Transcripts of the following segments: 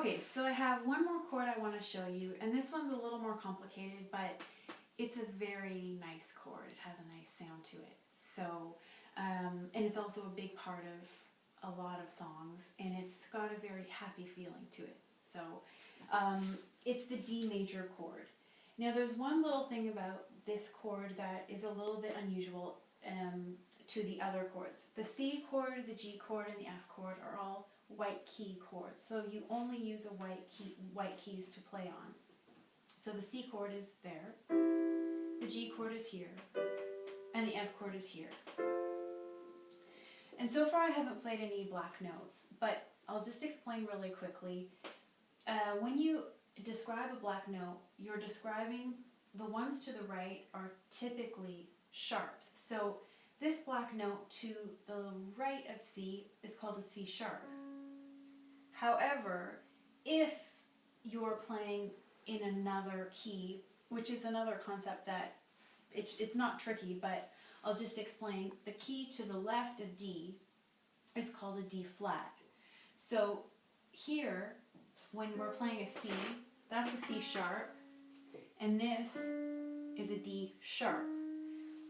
Okay, so I have one more chord I want to show you, and this one's a little more complicated, but it's a very nice chord. It has a nice sound to it. So, and it's also a big part of a lot of songs, and it's got a very happy feeling to it. So, it's the D major chord. Now, there's one little thing about this chord that is a little bit unusual to the other chords. The C chord, the G chord, and the F chord are all white key chords. So you only use a white keys to play on. So the C chord is there, the G chord is here, and the F chord is here. And so far I haven't played any black notes, but I'll just explain really quickly. When you describe a black note, you're describing the ones to the right are typically sharps. So this black note to the right of C is called a C sharp. However, if you're playing in another key, which is another concept that it's not tricky, but I'll just explain. The key to the left of D is called a D flat. So here, when we're playing a C, that's a C sharp, and this is a D sharp.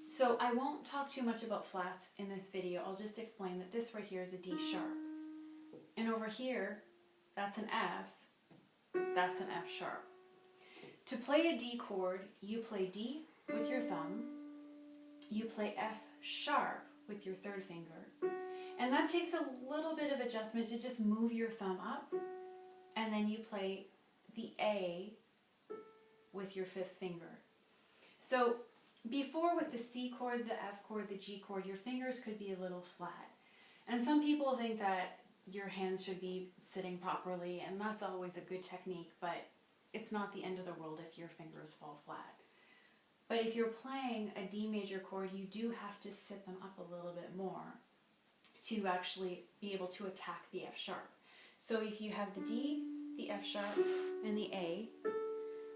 So I won't talk too much about flats in this video. I'll just explain that this right here is a D sharp. And over here, that's an F, that's an F sharp. To play a D chord, you play D with your thumb, you play F sharp with your third finger, and that takes a little bit of adjustment to just move your thumb up, and then you play the A with your fifth finger. So before, with the C chord, the F chord, the G chord, your fingers could be a little flat. And some people think that your hands should be sitting properly, and that's always a good technique, but it's not the end of the world if your fingers fall flat. But if you're playing a D major chord, you do have to sit them up a little bit more to actually be able to attack the F sharp. So if you have the D, the F sharp, and the A,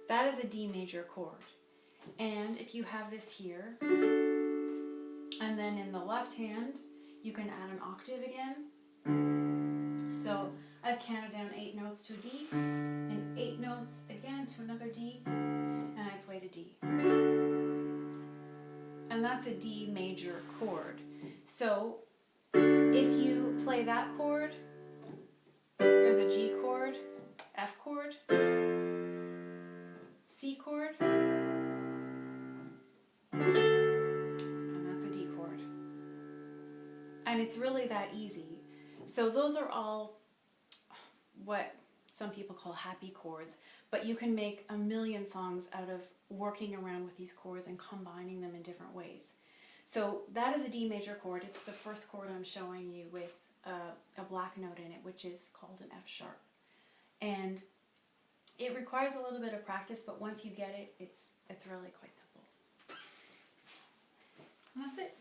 that is a D major chord. And if you have this here, and then in the left hand, you can add an octave again. So I've counted down 8 notes to a D, and 8 notes again to another D, and I played a D. And that's a D major chord. So if you play that chord, there's a G chord, F chord, C chord, and that's a D chord. And it's really that easy. So those are all what some people call happy chords, but you can make a million songs out of working around with these chords and combining them in different ways. So that is a D major chord. It's the first chord I'm showing you with a black note in it, which is called an F sharp. And it requires a little bit of practice, but once you get it, it's really quite simple. And that's it.